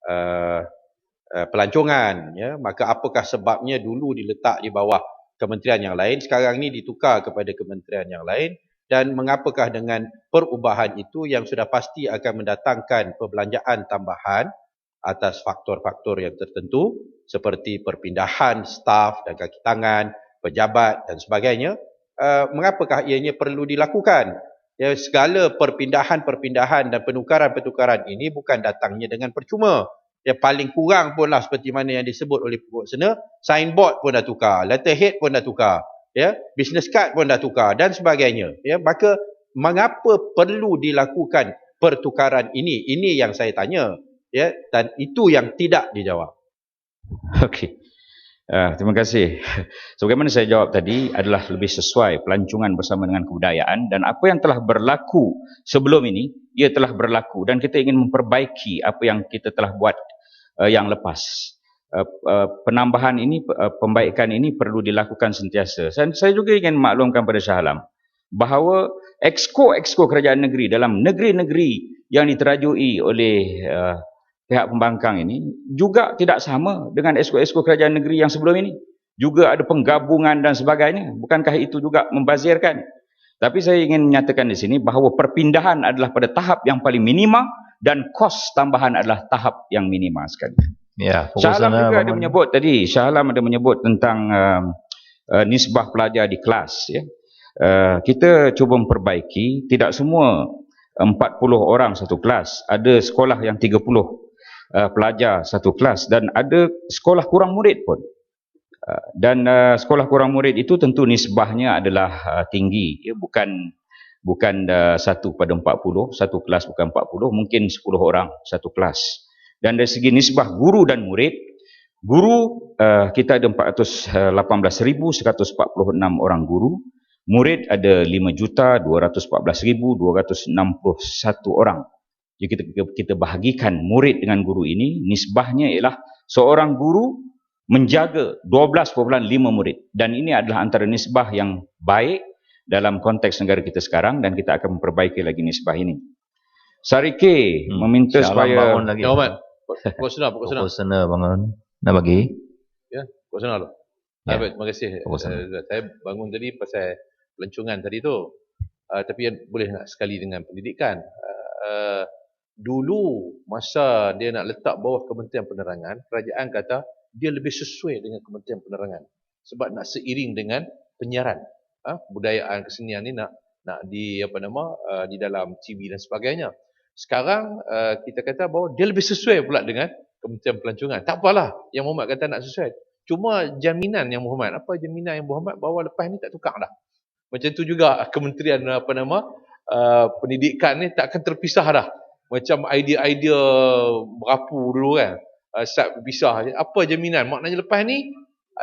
uh, pelancongan, ya, maka apakah sebabnya dulu diletak di bawah kementerian yang lain, sekarang ni ditukar kepada kementerian yang lain, dan mengapakah dengan perubahan itu yang sudah pasti akan mendatangkan perbelanjaan tambahan atas faktor-faktor yang tertentu seperti perpindahan staf dan kaki tangan, pejabat dan sebagainya. Mengapakah ianya perlu dilakukan? Ya, segala perpindahan-perpindahan dan penukaran-penukaran ini bukan datangnya dengan percuma. Ya, paling kurang pun lah seperti mana yang disebut oleh Pokok Sena, signboard pun dah tukar, letterhead pun dah tukar, ya, business card pun dah tukar dan sebagainya. Ya, maka mengapa perlu dilakukan pertukaran ini? Ini yang saya tanya, ya, dan itu yang tidak dijawab. Okey. Terima kasih. Sebagaimana saya jawab tadi adalah lebih sesuai pelancongan bersama dengan kebudayaan, dan apa yang telah berlaku sebelum ini, ia telah berlaku dan kita ingin memperbaiki apa yang kita telah buat yang lepas. Penambahan ini, pembaikan ini perlu dilakukan sentiasa. Dan saya juga ingin maklumkan pada Shah Alam bahawa exco kerajaan negeri dalam negeri-negeri yang diterajui oleh pihak pembangkang ini juga tidak sama dengan esko-esko kerajaan negeri yang sebelum ini. Juga ada penggabungan dan sebagainya. Bukankah itu juga membazirkan? Tapi saya ingin menyatakan di sini bahawa perpindahan adalah pada tahap yang paling minima dan kos tambahan adalah tahap yang minima sekali. Ya, Shah Alam juga ada menyebut tadi, Shah Alam ada menyebut tentang nisbah pelajar di kelas. Ya. Kita cuba memperbaiki, tidak semua 40 orang satu kelas. Ada sekolah yang 30 pelajar satu kelas dan ada sekolah kurang murid pun. Dan sekolah kurang murid itu tentu nisbahnya adalah tinggi, ya, bukan 1/40, satu kelas bukan 40, mungkin 10 orang satu kelas. Dan dari segi nisbah guru dan murid, guru kita ada 418,146 orang guru, murid ada 5,214,261 orang. Jadi kita bahagikan murid dengan guru ini, nisbahnya ialah seorang guru menjaga 12,5 murid. Dan ini adalah antara nisbah yang baik dalam konteks negara kita sekarang, dan kita akan memperbaiki lagi nisbah ini. Sarike meminta supaya... bangun lagi. Pokok Sena bangun. Nak bagi? Ya, Pokok Sena dulu. Ya. Terima kasih. Saya bangun tadi pasal pelancongan tadi tu. Tapi boleh nak sekali dengan pendidikan. Dulu masa dia nak letak bawah Kementerian Penerangan, kerajaan kata dia lebih sesuai dengan Kementerian Penerangan sebab nak seiring dengan penyiaran, budayaan kesenian ni nak di di dalam TV dan sebagainya. Sekarang kita kata bahawa dia lebih sesuai pula dengan Kementerian Pelancongan. Tak apalah yang Muhammad kata nak sesuai. Cuma jaminan yang Muhammad, apa jaminan yang Muhammad bahawa lepas ni tak tukar dah. Macam tu juga Kementerian Pendidikan ni tak akan terpisah dah. Macam idea-idea berapu dulu kan, start berpisah. Apa jaminan? Maknanya lepas ni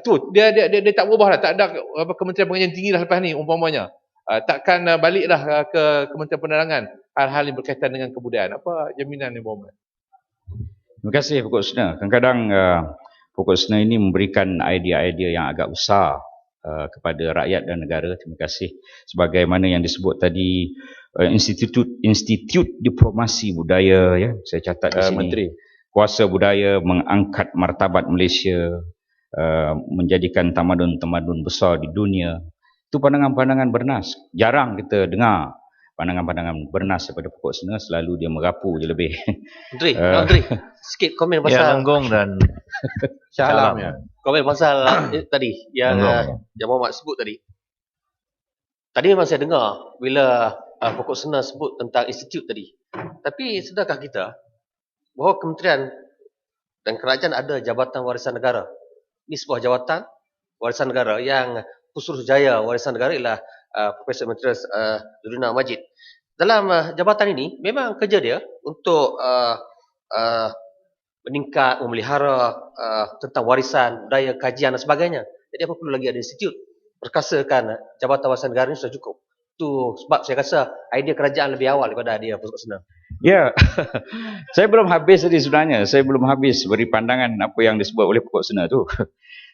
tu dia tak berubah dah. Tak ada Kementerian Pengajian Tinggi dah lepas ni umpamanya. Takkan balik dah ke Kementerian Penerangan hal-hal yang berkaitan dengan kebudayaan. Apa jaminan ni, Muhammad? Terima kasih Pokok Sena. Kadang-kadang Pokok Sena ini memberikan idea-idea yang agak besar kepada rakyat dan negara. Terima kasih. Sebagaimana yang disebut tadi, Institut Diplomasi Budaya, ya, saya catat di sini. Menteri. Kuasa budaya mengangkat martabat Malaysia, menjadikan tamadun-tamadun besar di dunia. Itu pandangan-pandangan bernas. Jarang kita dengar pandangan-pandangan bernas daripada Pokok Sena. Selalu dia merapu je lebih. Menteri, sikit komen pasal Lenggong dan Shah Alam, ya. Komen pasal tadi yang Muhammad sebut tadi. Tadi memang saya dengar bila Pokok Sena sebut tentang institut tadi. Tapi sedarkah kita bahawa kementerian dan kerajaan ada Jabatan Warisan Negara? Ini sebuah jawatan warisan negara yang Pusuruhjaya warisan negara ialah Profesor Menteri Zurina Majid. Dalam jabatan ini memang kerja dia untuk meningkat, memelihara tentang warisan, budaya, kajian dan sebagainya. Jadi apa perlu lagi ada institut? Perkasakan Jabatan Warisan Negara ini sudah cukup. Itu sebab saya rasa idea kerajaan lebih awal daripada idea Pokok Sena. Ya, saya belum habis tadi sebenarnya. Saya belum habis beri pandangan apa yang disebut oleh Pokok Sena tu.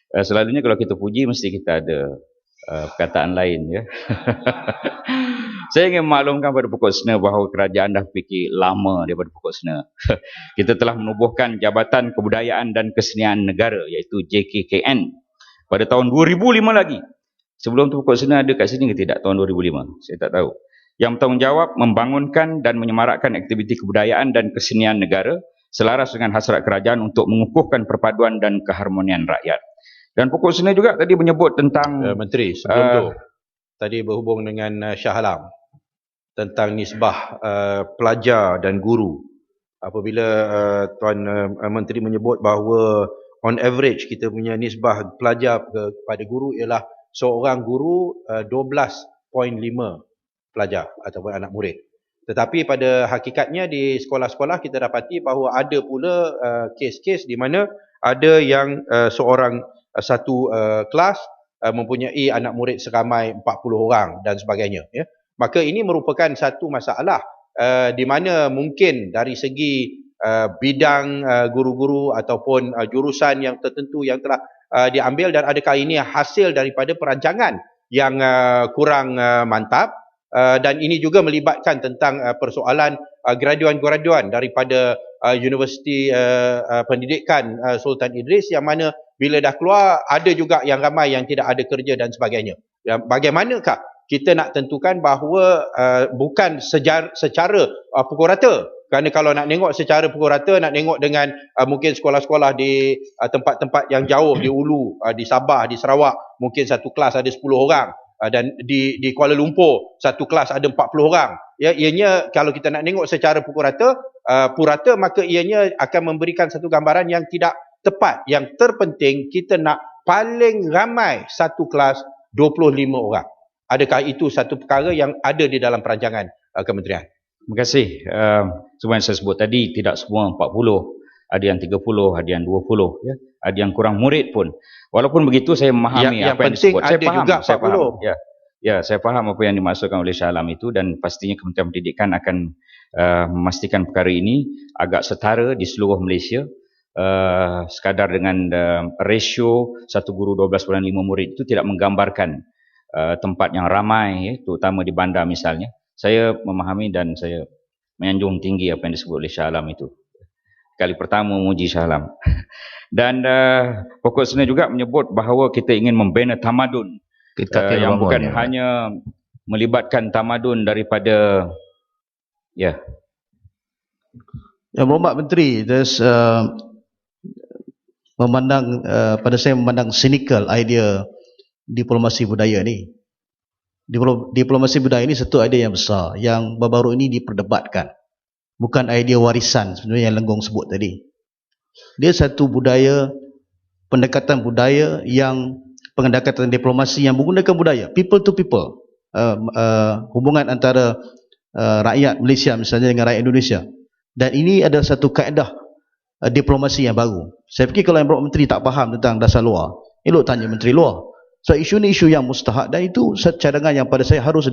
Selalunya kalau kita puji mesti kita ada perkataan lain, ya. Saya ingin maklumkan pada pokok sena bahawa kerajaan dah fikir lama daripada pokok sena. Kita telah menubuhkan Jabatan Kebudayaan dan Kesenian Negara iaitu JKKN pada tahun 2005 lagi. Sebelum tu pokok sena ada kat sini ke tidak tahun 2005? Saya tak tahu. Yang bertanggungjawab membangunkan dan menyemarakkan aktiviti kebudayaan dan kesenian negara selaras dengan hasrat kerajaan untuk mengukuhkan perpaduan dan keharmonian rakyat. Dan pokok sena juga tadi menyebut tentang Menteri, sebelum tu tadi berhubung dengan Shah Alam tentang nisbah pelajar dan guru. Apabila Tuan Menteri menyebut bahawa on average kita punya nisbah pelajar kepada guru ialah seorang guru 12.5 pelajar ataupun anak murid. Tetapi pada hakikatnya di sekolah-sekolah kita dapati bahawa ada pula kes-kes di mana ada yang seorang satu kelas mempunyai anak murid seramai 40 orang dan sebagainya, ya. Maka ini merupakan satu masalah di mana mungkin dari segi bidang guru-guru ataupun jurusan yang tertentu yang telah diambil, dan adakah ini hasil daripada perancangan yang kurang mantap, dan ini juga melibatkan tentang persoalan graduan-graduan daripada Universiti Pendidikan Sultan Idris, yang mana bila dah keluar ada juga yang ramai yang tidak ada kerja dan sebagainya. Bagaimanakah kita nak tentukan bahawa bukan secara pukul rata? Kerana kalau nak tengok secara pukul rata, nak tengok dengan mungkin sekolah-sekolah di tempat-tempat yang jauh, di Ulu, di Sabah, di Sarawak, mungkin satu kelas ada 10 orang. Dan di Kuala Lumpur satu kelas ada 40 orang. Ya, ianya kalau kita nak tengok secara pukul rata, maka ianya akan memberikan satu gambaran yang tidak tepat. Yang terpenting kita nak paling ramai satu kelas 25 orang. Adakah itu satu perkara yang ada di dalam perancangan kementerian? Terima kasih. Semua yang saya sebut tadi tidak semua 40, ada yang 30, ada yang 20, ya. Ada yang kurang murid pun. Walaupun begitu saya memahami yang apa yang penting disebut. Saya ada faham, juga 40. saya faham. Ya, saya faham apa yang dimaksudkan oleh Shah Alam itu, dan pastinya Kementerian Pendidikan akan memastikan perkara ini agak setara di seluruh Malaysia. Sekadar dengan ratio satu guru 12.5 murid itu tidak menggambarkan tempat yang ramai, ya, terutama di bandar misalnya. Saya memahami dan saya menyanjung tinggi apa yang disebut oleh Shah Alam itu. Kali pertama memuji Shah Alam. Dan pokok sena juga menyebut bahawa kita ingin membina tamadun yang bukan hanya melibatkan tamadun daripada Yang berhormat Menteri, pada saya memandang cynical idea diplomasi budaya ni. Diplomasi budaya ini satu idea yang besar yang baru-baru ini diperdebatkan. Bukan idea warisan sebenarnya yang Lenggong sebut tadi. Dia satu budaya, pendekatan budaya yang pendekatan diplomasi yang menggunakan budaya, people to people, hubungan antara rakyat Malaysia misalnya dengan rakyat Indonesia. Dan ini adalah satu kaedah diplomasi yang baru. Saya fikir kalau yang berhormat Menteri tak faham tentang dasar luar, elok tanya Menteri Luar. So isu ni isu yang mustahak, dan itu cadangan yang pada saya harus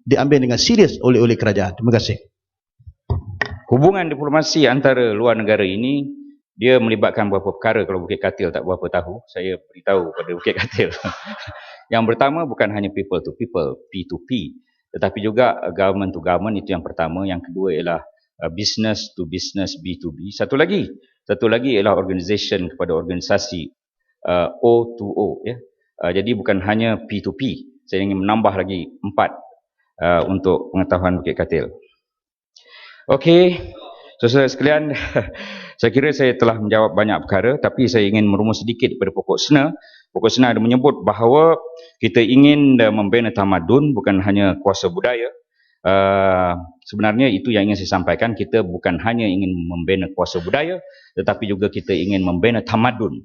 diambil dengan serius oleh kerajaan. Terima kasih. Hubungan diplomasi antara luar negara ini, dia melibatkan beberapa perkara. Kalau Bukit Katil tak berapa tahu, saya beritahu pada Bukit Katil. Yang pertama bukan hanya people to people, P2P, tetapi juga government to government, itu yang pertama. Yang kedua ialah business to business, B2B. Satu lagi ialah organisation kepada organisasi, O to O, ya. Jadi bukan hanya P2P. Saya ingin menambah lagi 4 untuk pengetahuan Bukit Katil. Okey, saudara sekalian, saya kira saya telah menjawab banyak perkara, tapi saya ingin merumus sedikit daripada pokok sena. Pokok sena ada menyebut bahawa kita ingin membina tamadun, bukan hanya kuasa budaya. Sebenarnya itu yang ingin saya sampaikan. Kita bukan hanya ingin membina kuasa budaya, tetapi juga kita ingin membina tamadun.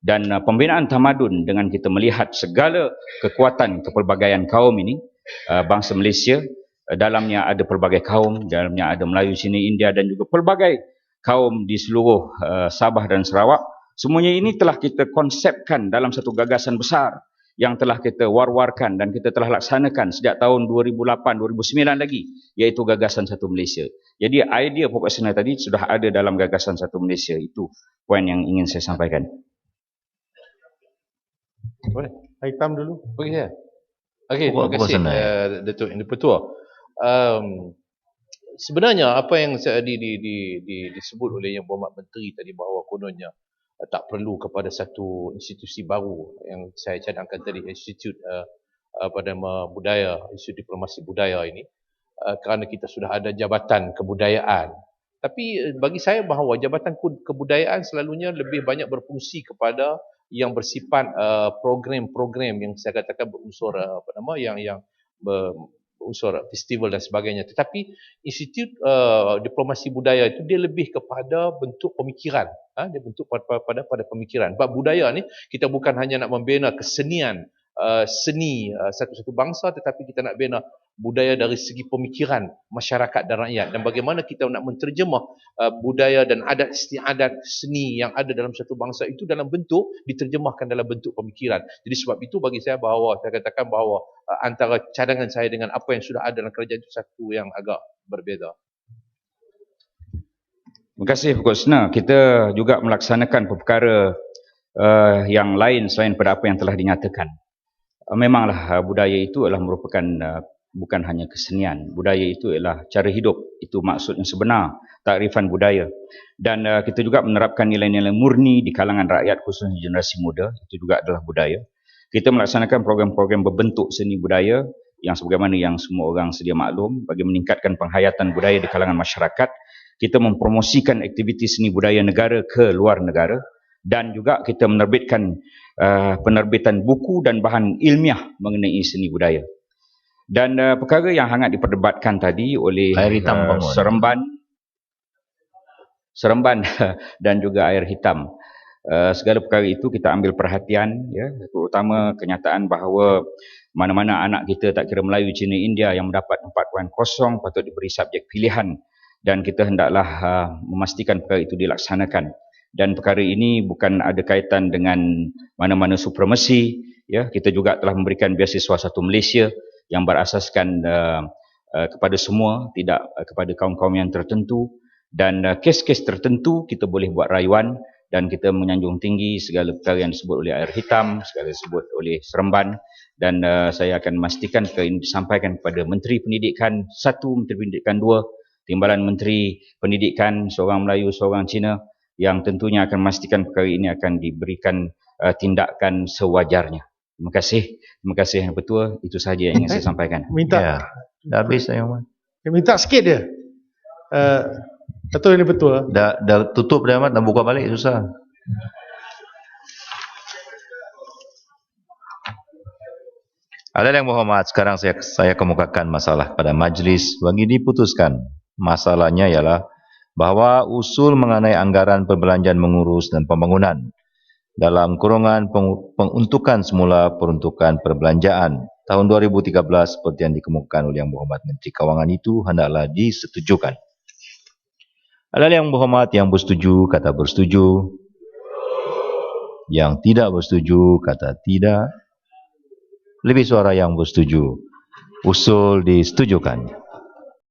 Dan pembinaan tamadun dengan kita melihat segala kekuatan kepelbagaian kaum ini, bangsa Malaysia, dalamnya ada pelbagai kaum, dalamnya ada Melayu sini, India, dan juga pelbagai kaum di seluruh Sabah dan Sarawak. Semuanya ini telah kita konsepkan dalam satu gagasan besar yang telah kita war-warkan dan kita telah laksanakan sejak tahun 2008-2009 lagi, iaitu Gagasan Satu Malaysia. Jadi idea pokok sena tadi sudah ada dalam Gagasan Satu Malaysia. Itu poin yang ingin saya sampaikan. Boleh. Hitam dulu. Okey, terima kasih Datuk Yang di-Pertua. Sebenarnya apa yang disebut oleh Yang Berhormat Menteri tadi bahawa kononnya tak perlu kepada satu institusi baru yang saya cadangkan tadi, Institut pada budaya, Institut Diplomasi Budaya ini, kerana kita sudah ada Jabatan Kebudayaan. Tapi bagi saya bahawa Jabatan Kebudayaan selalunya lebih banyak berfungsi kepada yang bersifat program-program yang saya katakan berunsur yang unsur festival dan sebagainya. Tetapi Institut Diplomasi Budaya itu dia lebih kepada bentuk pemikiran. Dia bentuk pada pemikiran. Sebab budaya ni kita bukan hanya nak membina kesenian, seni satu-satu bangsa, tetapi kita nak bina budaya dari segi pemikiran masyarakat dan rakyat, dan bagaimana kita nak menterjemah budaya dan adat istiadat seni yang ada dalam satu bangsa itu dalam bentuk diterjemahkan dalam bentuk pemikiran. Jadi sebab itu bagi saya bahawa saya katakan bahawa antara cadangan saya dengan apa yang sudah ada dalam kerajaan itu satu yang agak berbeza. Terima kasih Pokok Sena. Kita juga melaksanakan perkara yang lain selain pada apa yang telah dinyatakan. Memanglah budaya itu adalah merupakan bukan hanya kesenian. Budaya itu adalah cara hidup. Itu maksud yang sebenar, takrifan budaya. Dan kita juga menerapkan nilai-nilai murni di kalangan rakyat, khususnya generasi muda. Itu juga adalah budaya. Kita melaksanakan program-program berbentuk seni budaya yang sebagaimana yang semua orang sedia maklum, bagi meningkatkan penghayatan budaya di kalangan masyarakat. Kita mempromosikan aktiviti seni budaya negara ke luar negara, dan juga kita menerbitkan penerbitan buku dan bahan ilmiah mengenai seni budaya. Dan perkara yang hangat diperdebatkan tadi oleh Seremban dan juga Air Hitam, segala perkara itu kita ambil perhatian, ya, terutama kenyataan bahawa mana-mana anak kita, tak kira Melayu, Cina, India, yang mendapat 4.0 patut diberi subjek pilihan, dan kita hendaklah memastikan perkara itu dilaksanakan. Dan perkara ini bukan ada kaitan dengan mana-mana supremasi, ya. Kita juga telah memberikan beasiswa satu Malaysia yang berasaskan kepada semua, tidak kepada kaum-kaum yang tertentu, dan kes-kes tertentu kita boleh buat rayuan, dan kita menyanjung tinggi segala perkara yang disebut oleh Air Hitam, segala disebut oleh Seremban, dan saya akan memastikan perkara ini disampaikan kepada Menteri Pendidikan 1, Menteri Pendidikan 2, Timbalan Menteri Pendidikan, seorang Melayu, seorang Cina, yang tentunya akan memastikan perkara ini akan diberikan tindakan sewajarnya. Terima kasih Yang Bertua. Itu sahaja yang ingin saya sampaikan. Minta. Ya, dah habis saya. Minta sikit dia. Datuk Yang Bertua. Dah tutup dah Ahmad, nak buka balik susah. Yang Berhormat, sekarang saya kemukakan masalah pada majlis bagi diputuskan. Masalahnya ialah bahawa usul mengenai anggaran perbelanjaan mengurus dan pembangunan dalam kurungan penguntukan semula peruntukan perbelanjaan tahun 2013 seperti yang dikemukakan oleh Yang Berhormat Menteri Kewangan itu hendaklah disetujukan. Yang Berhormat yang bersetuju kata bersetuju. Yang tidak bersetuju kata tidak. Lebih suara yang bersetuju. Usul disetujukan.